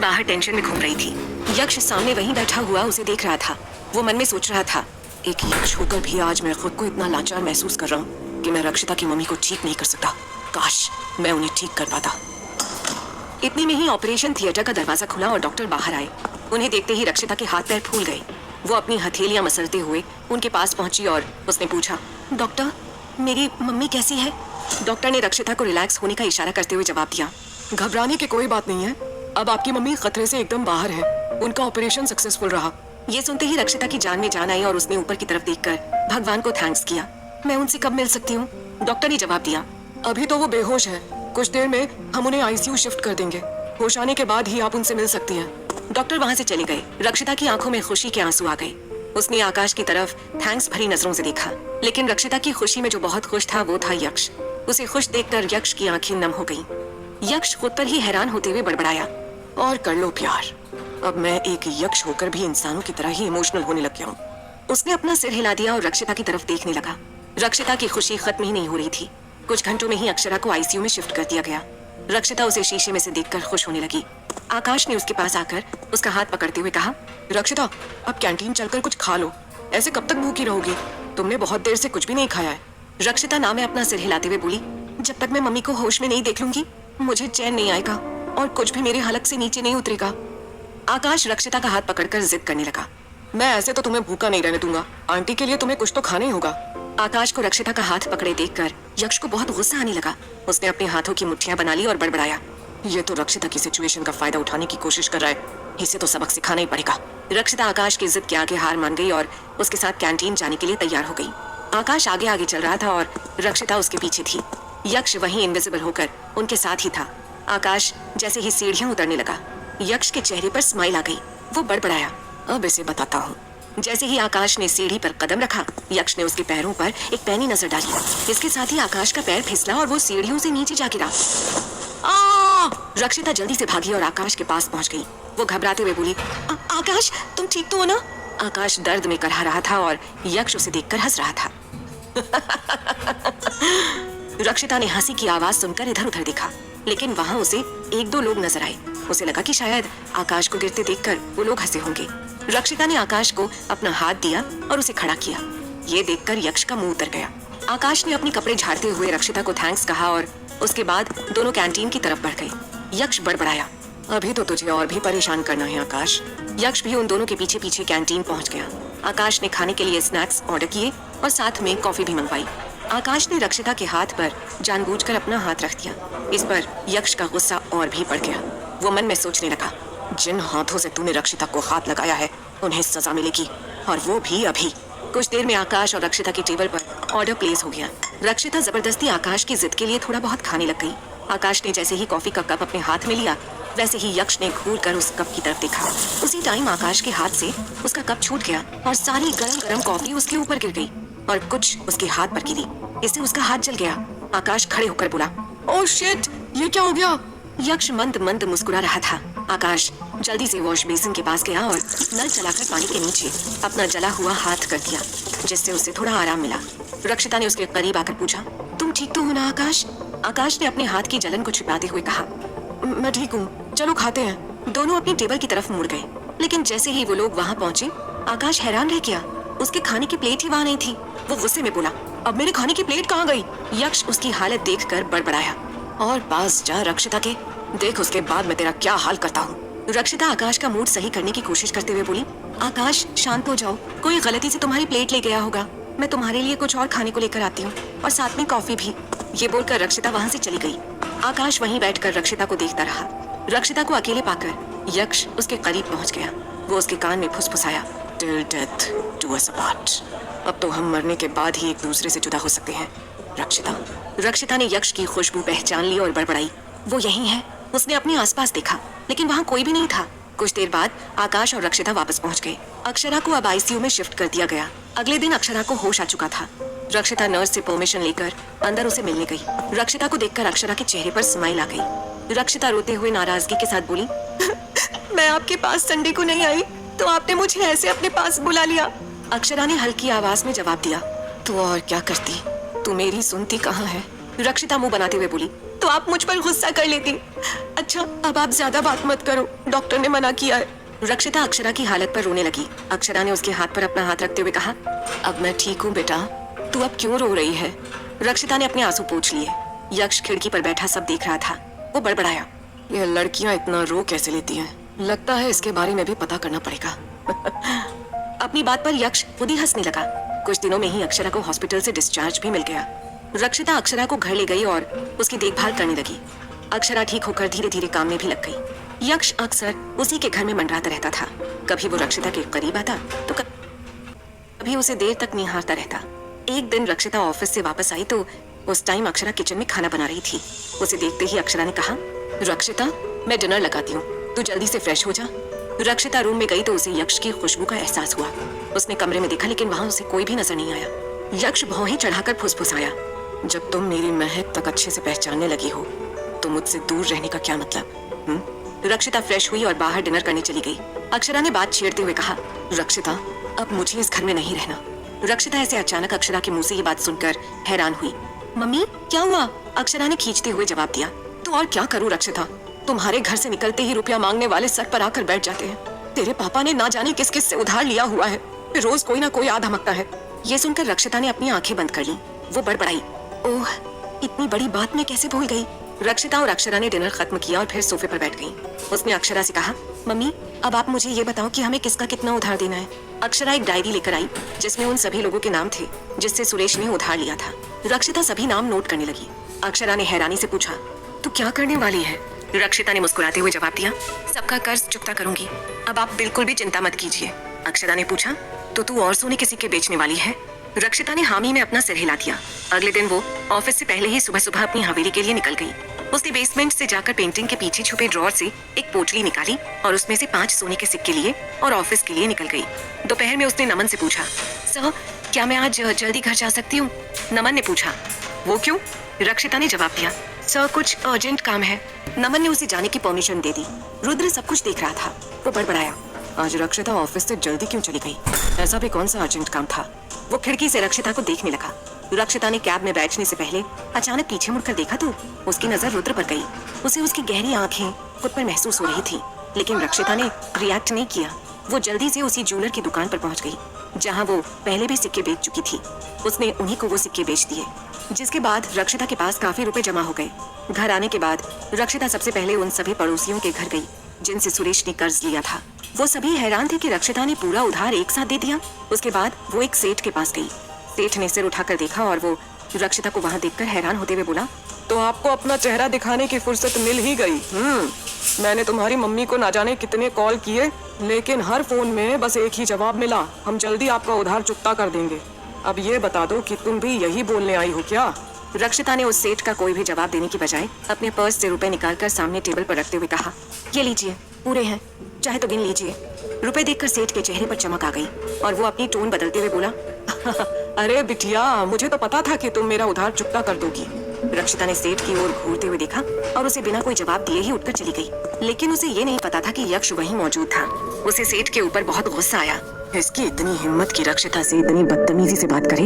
बाहर टेंशन में घूम रही थी। यक्ष सामने वहीं बैठा हुआ उसे देख रहा था। वो मन में सोच रहा था, एक यक्ष होकर भी आज मैं खुद को इतना लाचार महसूस कर रहा हूँ कि मैं रक्षिता की मम्मी को ठीक नहीं कर सकता। काश मैं उन्हें ठीक कर पाता। इतने में ही ऑपरेशन थिएटर का दरवाजा खुला और डॉक्टर बाहर आए। उन्हें देखते ही रक्षिता के हाथ पैर फूल गए। वो अपनी हथेलियां मसलते हुए उनके पास पहुंची और उसने पूछा, डॉक्टर मेरी मम्मी कैसी है? डॉक्टर ने रक्षिता को रिलैक्स होने का इशारा करते हुए जवाब दिया, घबराने की कोई बात नहीं है, अब आपकी मम्मी खतरे से एकदम बाहर है, उनका ऑपरेशन सक्सेसफुल रहा। ये सुनते ही रक्षिता की जान में जान आई और उसने ऊपर की तरफ देखकर भगवान को थैंक्स किया। मैं उनसे कब मिल सकती हूँ? डॉक्टर ने जवाब दिया, अभी तो वो बेहोश है, कुछ देर में हम उन्हें आईसीयू शिफ्ट कर देंगे, होश आने के बाद ही आप उनसे मिल सकती हैं। डॉक्टर वहां से चले गए। रक्षिता की आंखों में खुशी के आंसू आ गए। उसने आकाश की तरफ थैंक्स भरी नजरों से देखा, लेकिन रक्षिता की खुशी में जो बहुत खुश था वो था यक्ष। उसे खुश देखकर यक्ष की आंखें नम हो गईं। यक्ष खुद पर ही हैरान होते हुए बड़बड़ाया, और कर लो प्यार, अब मैं एक यक्ष होकर भी इंसानों की तरह ही इमोशनल होने लग गया हूँ। उसने अपना सिर हिला दिया और रक्षिता की तरफ देखने लगा। रक्षिता की खुशी खत्म ही नहीं हो रही थी। कुछ घंटों में ही अक्षरा को आईसीयू में शिफ्ट कर दिया गया। रक्षिता उसे शीशे में से देखकर खुश होने लगी। आकाश ने उसके पास आकर उसका हाथ पकड़ते हुए कहा, रक्षिता अब कैंटीन चलकर कुछ खा लो, ऐसे कब तक भूखी रहोगी? तुमने बहुत देर से कुछ भी नहीं खाया है। रक्षिता ना में अपना सिर हिलाते हुए बोली, जब तक मैं मम्मी को होश में नहीं देख लूंगी मुझे चैन नहीं आएगा और कुछ भी मेरे हलक से नीचे नहीं उतरेगा। आकाश रक्षिता का हाथ पकड़कर जिद करने लगा, मैं ऐसे तो तुम्हें भूखा नहीं रहने दूंगा, आंटी के लिए तुम्हें कुछ तो खाना ही होगा। आकाश को रक्षिता का हाथ पकड़े देखकर यक्ष को बहुत गुस्सा आने लगा। उसने अपने हाथों की मुट्ठियां बना ली और बड़बड़ाया, ये तो रक्षिता की सिचुएशन का फायदा उठाने की कोशिश कर रहा है, इसे तो सबक सिखाना ही पड़ेगा। रक्षिता आकाश की जिद के आगे हार मान गई और उसके साथ कैंटीन जाने के लिए तैयार हो गई। आकाश आगे आगे चल रहा था और रक्षिता उसके पीछे थी। यक्ष वहीं इनविजिबल होकर उनके साथ ही था। आकाश जैसे ही सीढ़ियां उतरने लगा, यक्ष के चेहरे पर स्माइल आ गई। वो बड़बड़ाया, अब इसे बताता हूँ। जैसे ही आकाश ने सीढ़ी पर कदम रखा, यक्ष ने उसके पैरों पर एक पैनी नजर डाली। इसके साथ ही आकाश का पैर फिसला और वो सीढ़ियों से नीचे जा गिरा। रक्षिता जल्दी से भागी और आकाश के पास पहुंच गई। वो घबराते हुए बोली, आकाश तुम ठीक तो हो ना? आकाश दर्द में करहा रहा था और यक्ष उसे देखकर हंस रहा था। रक्षिता ने हंसी की आवाज सुनकर इधर उधर देखा, लेकिन वहां उसे एक दो लोग नजर आए। उसे लगा कि शायद आकाश को गिरते देखकर वो लोग हंसे होंगे। रक्षिता ने आकाश को अपना हाथ दिया और उसे खड़ा किया। ये देखकर यक्ष का मुंह उतर गया। आकाश ने अपने कपड़े झाड़ते हुए रक्षिता को थैंक्स कहा और उसके बाद दोनों कैंटीन की तरफ बढ़ गए। यक्ष बड़बड़ाया, अभी तो तुझे और भी परेशान करना है आकाश। यक्ष भी उन दोनों के पीछे पीछे कैंटीन पहुंच गया। आकाश ने खाने के लिए स्नैक्स ऑर्डर किए और साथ में कॉफी भी मंगवाई। आकाश ने रक्षिता के हाथ पर जानबूझकर अपना हाथ रख दिया। इस पर यक्ष का गुस्सा और भी बढ़ गया। वो मन में सोचने लगा, जिन हाथों से तूने रक्षिता को हाथ लगाया है उन्हें सजा मिलेगी, और वो भी अभी। कुछ देर में आकाश और रक्षिता की टेबल पर ऑर्डर प्लेस हो गया। रक्षिता जबरदस्ती आकाश की जिद के लिए थोड़ा बहुत खाने लग गई। आकाश ने जैसे ही कॉफी का कप अपने हाथ में लिया, वैसे ही यक्ष ने घूर कर उस कप की तरफ देखा। उसी टाइम आकाश के हाथ से उसका कप छूट गया और सारी गरम गरम कॉफी उसके ऊपर गिर गई और कुछ उसके हाथ पर गिरी। इससे उसका हाथ जल गया। आकाश खड़े होकर बोला, ओह शिट, ये क्या हो गया? यक्ष मंद मंद मुस्कुरा रहा था। आकाश जल्दी से वॉश बेसिन के पास गया और नल चलाकर पानी के नीचे अपना जला हुआ हाथ कर दिया, जिससे उसे थोड़ा आराम मिला। रक्षिता ने उसके करीब आकर पूछा, तुम ठीक तो हो ना आकाश? आकाश ने अपने हाथ की जलन को छिपाते हुए कहा, मैं ठीक हूँ, चलो खाते हैं। दोनों अपनी टेबल की तरफ मुड़ गए, लेकिन जैसे ही वो लोग वहाँ पहुँचे, आकाश हैरान रह गया। उसके खाने की प्लेट ही वहाँ नहीं थी। वो गुस्से में बोला, अब मेरे खाने की प्लेट कहाँ गई? यक्ष उसकी हालत देखकर बड़बड़ाया, और पास जा रक्षिता के, देख उसके बाद मैं तेरा क्या हाल करता हूँ। रक्षिता आकाश का मूड सही करने की कोशिश करते हुए बोली, आकाश शांत हो जाओ, कोई गलती से तुम्हारी प्लेट ले गया होगा, मैं तुम्हारे लिए कुछ और खाने को लेकर आती हूँ, और साथ में कॉफी भी। ये बोलकर रक्षिता वहाँ से चली गई। आकाश वहीं बैठकर रक्षिता को देखता रहा। रक्षिता को अकेले पाकर यक्ष उसके करीब पहुँच गया। वो उसके कान में फुसफुसाया, till death do us apart, अब तो हम मरने के बाद ही एक दूसरे से जुदा हो सकते हैं रक्षिता। रक्षिता ने यक्ष की खुशबू पहचान ली और बड़बड़ाई, वो यही है। उसने अपने आसपास देखा, लेकिन वहाँ कोई भी नहीं था। कुछ देर बाद आकाश और रक्षिता वापस पहुँच गए। अक्षरा को अब आईसीयू में शिफ्ट कर दिया गया। अगले दिन अक्षरा को होश आ चुका था। रक्षिता नर्स से परमिशन लेकर अंदर उसे मिलने गई। रक्षिता को देखकर अक्षरा के चेहरे पर स्माइल आ गई। रक्षिता रोते हुए नाराजगी के साथ बोली, मैं आपके पास संडे को नहीं आई तो आपने मुझे ऐसे अपने पास बुला लिया। अक्षरा ने हल्की आवाज में जवाब दिया, तो और क्या करती, तू मेरी सुनती कहाँ है? रक्षिता मुंह बनाते हुए बोली, तो आप मुझ पर गुस्सा कर लेती। अच्छा अब आप ज्यादा बात मत करो, डॉक्टर ने मना किया है। रक्षिता अक्षरा की हालत पर रोने लगी। अक्षरा ने उसके हाथ पर अपना हाथ रखते हुए कहा, अब मैं ठीक हूँ बेटा, तू अब क्यों रो रही है? रक्षिता ने अपने आंसू पोंछ लिए। यक्ष खिड़की पर बैठा सब देख रहा था। वो बड़बड़ाया, ये लड़कियां इतना रो कैसे लेती हैं? लगता है इसके बारे में भी पता करना पड़ेगा। अपनी बात पर यक्ष खुद ही हंसने लगा। कुछ दिनों में ही अक्षरा को हॉस्पिटल से डिस्चार्ज भी मिल गया। रक्षिता अक्षरा को घर ले गई और उसकी देखभाल करने लगी। अक्षरा ठीक होकर धीरे धीरे काम में भी लग गई। यक्ष अक्सर उसी के घर में मंडराता रहता था। कभी वो रक्षिता के करीब आता तो कभी उसे देर तक निहारता रहता। एक दिन रक्षिता ऑफिस से वापस आई तो उस टाइम अक्षरा किचन में खाना बना रही थी। उसे देखते ही अक्षरा ने कहा, रक्षिता मैं डिनर लगाती हूँ, तू जल्दी से फ्रेश हो जा। रक्षिता रूम में गई तो उसे यक्ष की खुशबू का एहसास हुआ। उसने कमरे में देखा लेकिन वहां उसे कोई भी नजर नहीं आया। यक्ष भौहें चढ़ाकर फुसफुसाया, जब तुम मेरी महक तक अच्छे से पहचानने लगी हो तो मुझसे दूर रहने का क्या मतलब? रक्षिता फ्रेश हुई और बाहर डिनर करने चली गई। अक्षरा ने बात छेड़ते हुए कहा, रक्षिता अब मुझे इस घर में नहीं रहना। रक्षिता ऐसे अचानक अक्षरा के मुंह से ये बात सुनकर हैरान हुई। मम्मी क्या हुआ? अक्षरा ने खींचते हुए जवाब दिया, तो और क्या करूं रक्षिता, तुम्हारे घर से निकलते ही रुपया मांगने वाले सर पर आकर बैठ जाते हैं। तेरे पापा ने ना जाने किस किस से उधार लिया हुआ है, रोज कोई ना कोई आ धमकता है। ये सुनकर रक्षिता ने अपनी आंखें बंद कर ली। वो बड़बड़ाई, ओह इतनी बड़ी बात मैं कैसे भूल गई। रक्षिता और अक्षरा ने डिनर खत्म किया और फिर सोफे पर बैठ गई। उसने अक्षरा से कहा, मम्मी अब आप मुझे ये बताओ कि हमें किसका कितना उधार देना है। अक्षरा एक डायरी लेकर आई जिसमें उन सभी लोगों के नाम थे जिससे सुरेश ने उधार लिया था। रक्षिता सभी नाम नोट करने लगी। अक्षरा ने हैरानी से पूछा, तू क्या करने वाली है? रक्षिता ने मुस्कुराते हुए जवाब दिया, सबका कर्ज चुकता करूंगी, अब आप बिल्कुल भी चिंता मत कीजिए। अक्षरा ने पूछा, तो तू और सोने के सिक्के बेचने वाली है? रक्षिता ने हामी में अपना सिर हिला दिया। अगले दिन वो ऑफिस से पहले ही सुबह सुबह अपनी हवेली के लिए निकल गई। उसने बेसमेंट से जाकर पेंटिंग के पीछे छुपे ड्रॉर से एक पोटली निकाली और उसमें से 5 सोने के सिक्के लिए और ऑफिस के लिए निकल गई। दोपहर में उसने नमन से पूछा, सर क्या मैं आज जल्दी घर जा सकती हूँ? नमन ने पूछा, वो क्यों? रक्षिता ने जवाब दिया, सर कुछ अर्जेंट काम है। नमन ने उसे जाने की परमिशन दे दी। रुद्र सब कुछ देख रहा था। वो बड़बड़ाया, आज रक्षिता ऑफिस से जल्दी क्यों चली गई? ऐसा भी कौन सा अर्जेंट काम था? वो खिड़की से रक्षिता को देखने लगा। रक्षिता ने कैब में बैठने से पहले अचानक पीछे मुड़कर देखा तो उसकी नजर रुद्र पर गई। उसे उसकी गहरी आंखें खुद पर महसूस हो रही थी, लेकिन रक्षिता ने रिएक्ट नहीं किया। वो जल्दी से उसी ज्वेलर की दुकान पर पहुंच गई जहां वो पहले भी सिक्के बेच चुकी थी। उसने उन्हीं को वो सिक्के बेच दिए, जिसके बाद रक्षिता के पास काफी रुपए जमा हो गए। घर आने के बाद रक्षिता सबसे पहले उन सभी पड़ोसियों के घर गई जिनसे सुरेश ने कर्ज लिया था। वो सभी हैरान थे कि रक्षिता ने पूरा उधार एक साथ दे दिया। उसके बाद वो एक सेठ के पास गई। सेठ ने सिर उठाकर देखा और वो रक्षिता को वहां देखकर हैरान होते हुए बोला, तो आपको अपना चेहरा दिखाने की फुर्सत मिल ही गई। मैंने तुम्हारी मम्मी को ना जाने कितने कॉल किए, लेकिन हर फोन में बस एक ही जवाब मिला, हम जल्दी आपका उधार चुकता कर देंगे। अब ये बता दो कि तुम भी यही बोलने आई हो क्या? रक्षिता ने उस सेठ का कोई भी जवाब देने की बजाय अपने पर्स से रुपए निकालकर सामने टेबल पर रखते हुए कहा, ये लीजिए, पूरे हैं, चाहे तो गिन लीजिए। रुपए देखकर सेठ के चेहरे पर चमक आ गई और वो अपनी टोन बदलते हुए बोला, अरे बिटिया, मुझे तो पता था कि तुम मेरा उधार चुकता कर दोगी। रक्षिता ने सेठ की ओर घूरते हुए देखा और उसे बिना कोई जवाब दिए ही उठकर चली गई। लेकिन उसे ये नहीं पता था कि यक्ष वहीं मौजूद था। उसे सेठ के ऊपर बहुत गुस्सा आया। इसकी इतनी हिम्मत की रक्षिता से इतनी बदतमीजी से बात करे।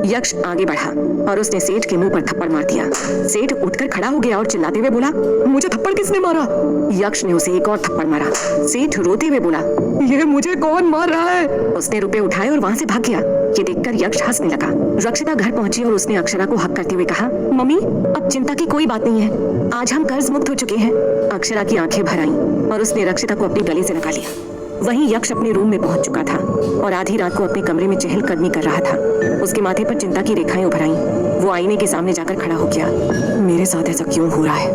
यक्ष आगे बढ़ा और उसने सेठ के मुंह पर थप्पड़ मार दिया। सेठ उठकर खड़ा हो गया और चिल्लाते हुए बोला, मुझे थप्पड़ किसने मारा? यक्ष ने उसे एक और थप्पड़ मारा। सेठ रोते हुए बोला, ये मुझे कौन मार रहा है? उसने रुपए उठाए और वहाँ से भाग गया। ये देखकर यक्ष हंसने लगा। रक्षिता घर पहुंची और उसने अक्षरा को हक करते हुए कहा, मम्मी अब चिंता की कोई बात नहीं है, आज हम कर्ज मुक्त हो चुके हैं। अक्षरा की आंखें भर आईं और उसने रक्षिता को अपने गले से लगा लिया। वहीं यक्ष अपने रूम में पहुंच चुका था और आधी रात को अपने कमरे में चहलकदमी कर रहा था। उसके माथे पर चिंता की रेखाएं उभर आईं। वो आईने के सामने जाकर खड़ा हो गया। मेरे साथ ऐसा क्यों हो रहा है?